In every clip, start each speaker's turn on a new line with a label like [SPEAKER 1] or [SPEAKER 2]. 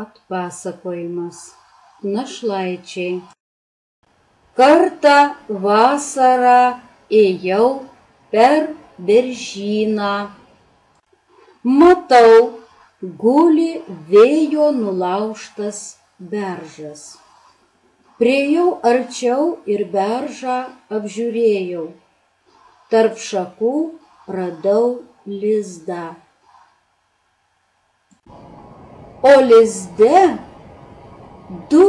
[SPEAKER 1] Atpasakojimas. Našlaičiai. Kartą vasarą ėjau per beržyną. Matau, guli vėjo nulaužtas beržas. Priėjau arčiau ir beržą apžiūrėjau. Tarp šakų radau lizdą. O lizde du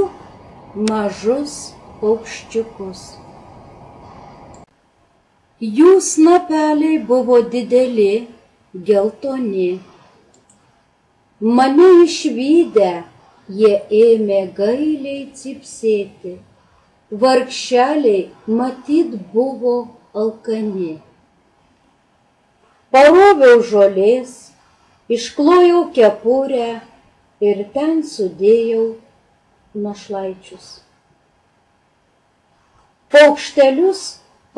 [SPEAKER 1] mažus paukščiukus. Jų snapeliai buvo dideli, geltoni. Mane išvydę, jie ėmė gailiai cypsėti. Vargšeliai matyt buvo alkani. Paroviau žolės, išklojau kepurę ir ten sudėjau našlaičius. Paukštelius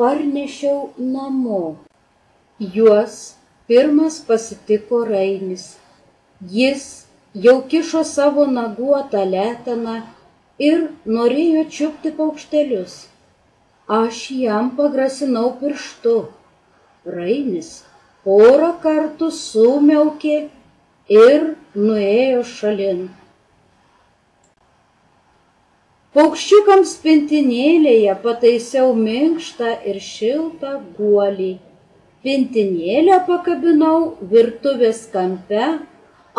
[SPEAKER 1] parnešiau namo. Juos pirmas pasitiko Rainis. Jis jau kišo savo naguotą leteną ir norėjo čiupti paukštelius. Aš jam pagrasinau pirštu. Rainis porą kartų sumiaukė ir nuėjo šalin. Paukščiukams pintinėlėje pataisiau minkštą ir šiltą guolį. Pintinėlę pakabinau virtuvės kampe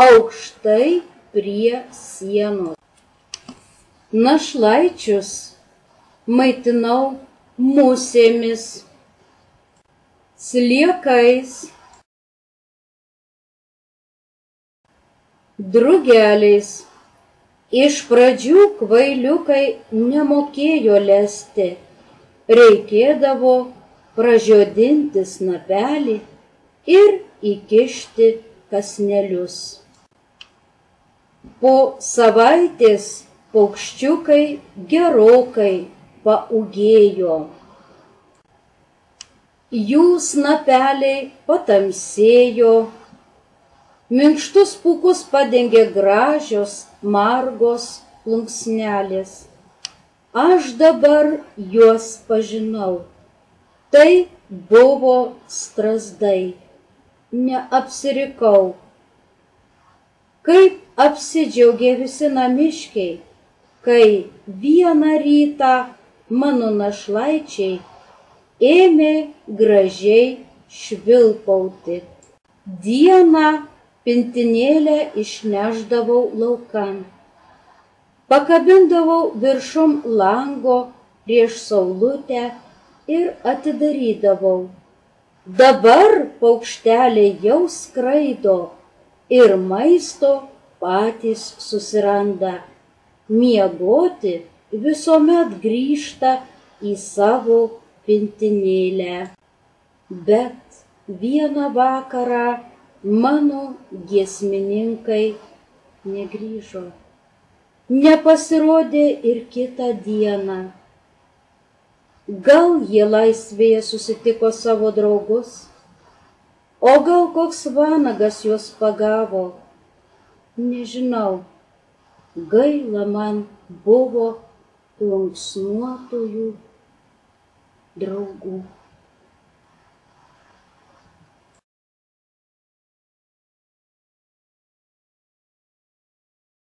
[SPEAKER 1] aukštai prie sienos. Našlaičius maitinau musėmis, sliekais, drugeliais. Iš pradžių kvailiukai nemokėjo lesti. Reikėdavo pražiodinti snapelį ir įkišti kąsnelius. Po savaitės paukščiukai gerokai paūgėjo. Jų snapeliai patamsėjo, minkštus pūkus padengė gražios, margos plunksnelės. Aš dabar juos pažinau. Tai buvo strazdai. Neapsirikau. Kaip apsidžiaugė visi namiškiai, kai vieną rytą mano našlaičiai ėmė gražiai švilpauti. Dieną pintinėlę išnešdavau laukan. Pakabindavau viršum lango prieš saulutę ir atidarydavau. Dabar paukšteliai jau skraido ir maisto patys susiranda. Miegoti visuomet grįžta į savo pintinėlę. Bet vieną vakarą mano giesmininkai negrįžo. Nepasirodė ir kitą dieną. Gal jie laisvėje susitiko savo draugus, o gal koks vanagas juos pagavo. Nežinau, gaila man buvo plunksnuotųjų draugų.